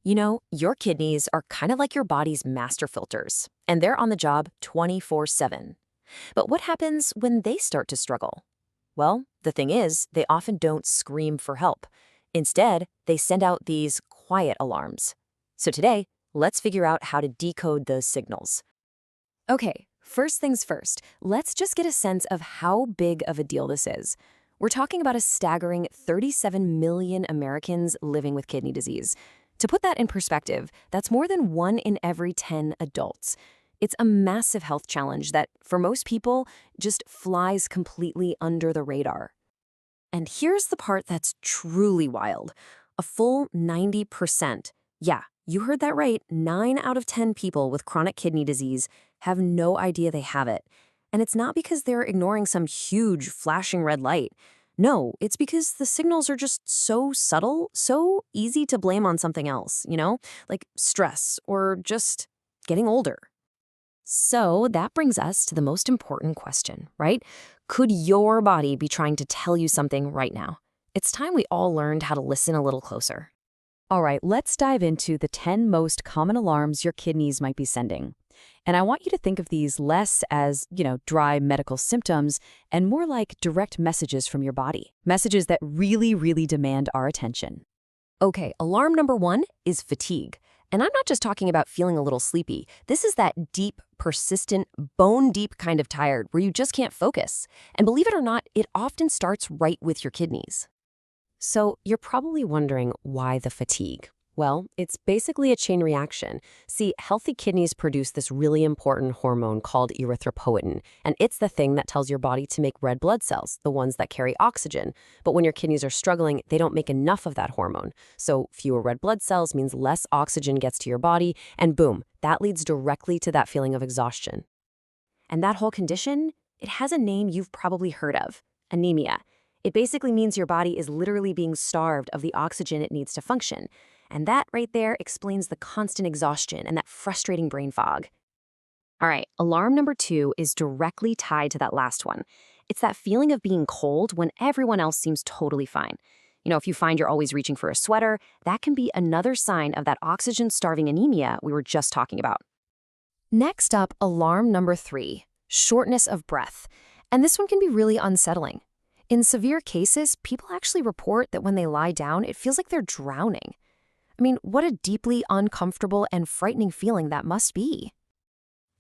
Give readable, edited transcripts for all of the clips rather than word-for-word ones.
You know, your kidneys are kind of like your body's master filters, and they're on the job 24/7. But what happens when they start to struggle? Well, the thing is, they often don't scream for help. Instead, they send out these quiet alarms. So today, let's figure out how to decode those signals. Okay, first things first, let's just get a sense of how big of a deal this is. We're talking about a staggering 37 million Americans living with kidney disease. To put that in perspective, that's more than 1 in every 10 adults. It's a massive health challenge that, for most people, just flies completely under the radar. And here's the part that's truly wild. A full 90%, yeah, you heard that right, 9 out of 10 people with chronic kidney disease have no idea they have it. And it's not because they're ignoring some huge flashing red light. No, it's because the signals are just so subtle, so easy to blame on something else, like stress or just getting older. So that brings us to the most important question, right? Could your body be trying to tell you something right now? It's time we all learned how to listen a little closer. All right, let's dive into the 10 most common alarms your kidneys might be sending. And I want you to think of these less as, dry medical symptoms and more like direct messages from your body. Messages that really, really demand our attention. Okay, alarm number 1 is fatigue. And I'm not just talking about feeling a little sleepy. This is that deep, persistent, bone-deep kind of tired where you just can't focus. And believe it or not, it often starts right with your kidneys. So you're probably wondering why the fatigue. Well, it's basically a chain reaction. See, healthy kidneys produce this really important hormone called erythropoietin, and it's the thing that tells your body to make red blood cells, the ones that carry oxygen. But when your kidneys are struggling, they don't make enough of that hormone. So fewer red blood cells means less oxygen gets to your body, and boom, that leads directly to that feeling of exhaustion. And that whole condition, it has a name you've probably heard of, anemia. It basically means your body is literally being starved of the oxygen it needs to function. And that right there explains the constant exhaustion and that frustrating brain fog. All right, alarm number 2 is directly tied to that last one. It's that feeling of being cold when everyone else seems totally fine. If you find you're always reaching for a sweater, that can be another sign of that oxygen-starving anemia we were just talking about. Next up, alarm number 3, shortness of breath. And this one can be really unsettling. In severe cases, people actually report that when they lie down, it feels like they're drowning. I mean, what a deeply uncomfortable and frightening feeling that must be.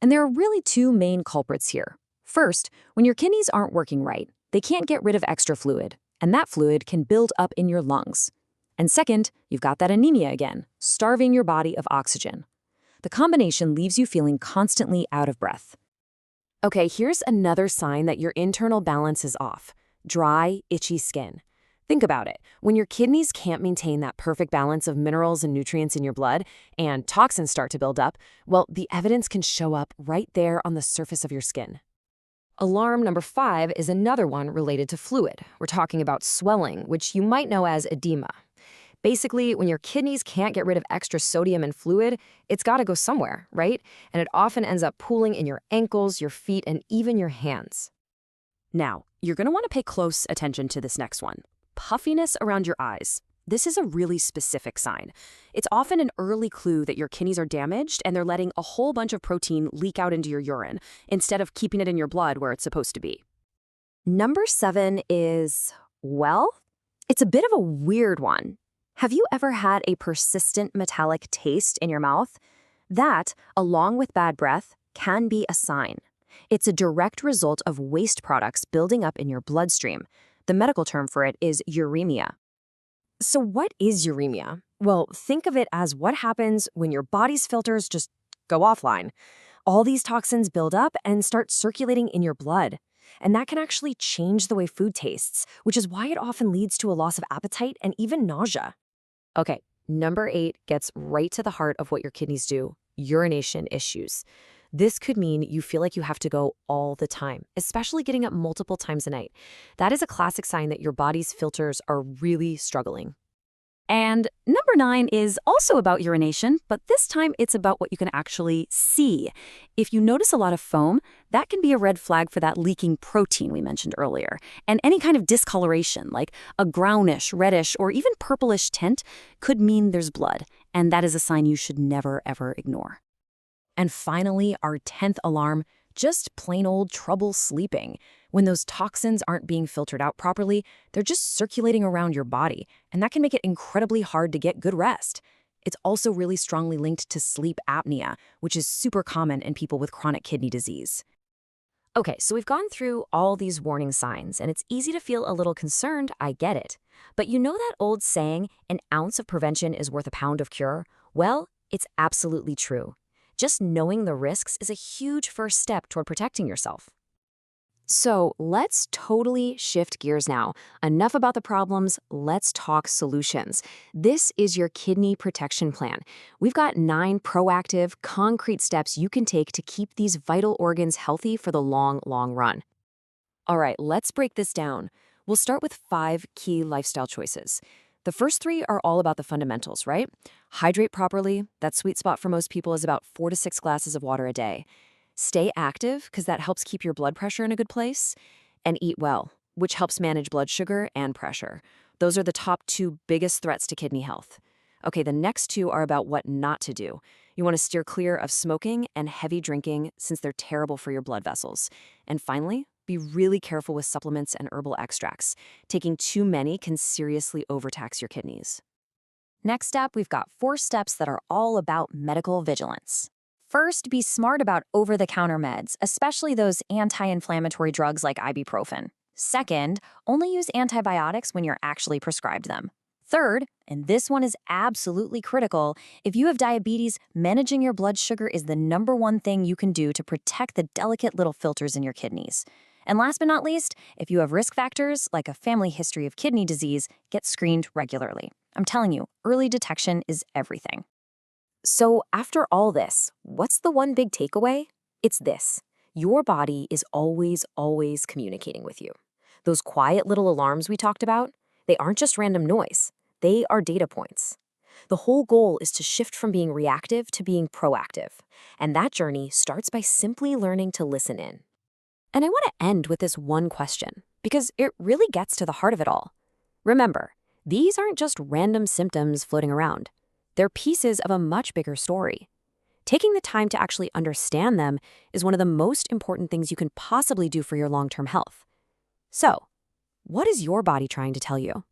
And there are really 2 main culprits here. First, when your kidneys aren't working right, they can't get rid of extra fluid, and that fluid can build up in your lungs. And second, you've got that anemia again, starving your body of oxygen. The combination leaves you feeling constantly out of breath. Okay, here's another sign that your internal balance is off. Dry, itchy skin. Think about it. When your kidneys can't maintain that perfect balance of minerals and nutrients in your blood, and toxins start to build up, well, the evidence can show up right there on the surface of your skin. Alarm number 5 is another one related to fluid. We're talking about swelling, which you might know as edema. Basically, when your kidneys can't get rid of extra sodium and fluid, it's got to go somewhere, right? And it often ends up pooling in your ankles, your feet, and even your hands. Now, you're going to want to pay close attention to this next one. Puffiness around your eyes. This is a really specific sign. It's often an early clue that your kidneys are damaged and they're letting a whole bunch of protein leak out into your urine instead of keeping it in your blood where it's supposed to be. Number 7 is, well, it's a bit of a weird one. Have you ever had a persistent metallic taste in your mouth? That, along with bad breath, can be a sign. It's a direct result of waste products building up in your bloodstream. The medical term for it is uremia. So what is uremia? Well, think of it as what happens when your body's filters just go offline. All these toxins build up and start circulating in your blood. And that can actually change the way food tastes, which is why it often leads to a loss of appetite and even nausea. Okay, number 8 gets right to the heart of what your kidneys do, urination issues. This could mean you feel like you have to go all the time, especially getting up multiple times a night. That is a classic sign that your body's filters are really struggling. And number 9 is also about urination, but this time it's about what you can actually see. If you notice a lot of foam, that can be a red flag for that leaking protein we mentioned earlier. And any kind of discoloration, like a brownish, reddish, or even purplish tint, could mean there's blood. and that is a sign you should never, ever ignore. And finally, our 10th alarm, just plain old trouble sleeping. When those toxins aren't being filtered out properly, they're just circulating around your body, and that can make it incredibly hard to get good rest. It's also really strongly linked to sleep apnea, which is super common in people with chronic kidney disease. Okay, so we've gone through all these warning signs, and it's easy to feel a little concerned, I get it. But you know that old saying, an ounce of prevention is worth a pound of cure? Well, it's absolutely true. Just knowing the risks is a huge first step toward protecting yourself. So let's totally shift gears now. Enough about the problems, let's talk solutions. This is your kidney protection plan. We've got 9 proactive, concrete steps you can take to keep these vital organs healthy for the long, long run. All right, let's break this down. We'll start with 5 key lifestyle choices. The first 3 are all about the fundamentals, right? Hydrate properly. That sweet spot for most people is about 4 to 6 glasses of water a day. Stay active, because that helps keep your blood pressure in a good place. And eat well, which helps manage blood sugar and pressure. Those are the top 2 biggest threats to kidney health. Okay, the next 2 are about what not to do. You want to steer clear of smoking and heavy drinking, since they're terrible for your blood vessels. And finally, be really careful with supplements and herbal extracts. Taking too many can seriously overtax your kidneys. Next up, we've got 4 steps that are all about medical vigilance. First, be smart about over-the-counter meds, especially those anti-inflammatory drugs like ibuprofen. Second, only use antibiotics when you're actually prescribed them. Third, and this one is absolutely critical, if you have diabetes, managing your blood sugar is the #1 thing you can do to protect the delicate little filters in your kidneys. And last but not least, if you have risk factors like a family history of kidney disease, get screened regularly. I'm telling you, early detection is everything. So after all this, what's the one big takeaway? It's this. Your body is always, always communicating with you. Those quiet little alarms we talked about, they aren't just random noise. They are data points. The whole goal is to shift from being reactive to being proactive. And that journey starts by simply learning to listen in. And I want to end with this one question, because it really gets to the heart of it all. Remember, these aren't just random symptoms floating around. They're pieces of a much bigger story. Taking the time to actually understand them is one of the most important things you can possibly do for your long-term health. So, what is your body trying to tell you?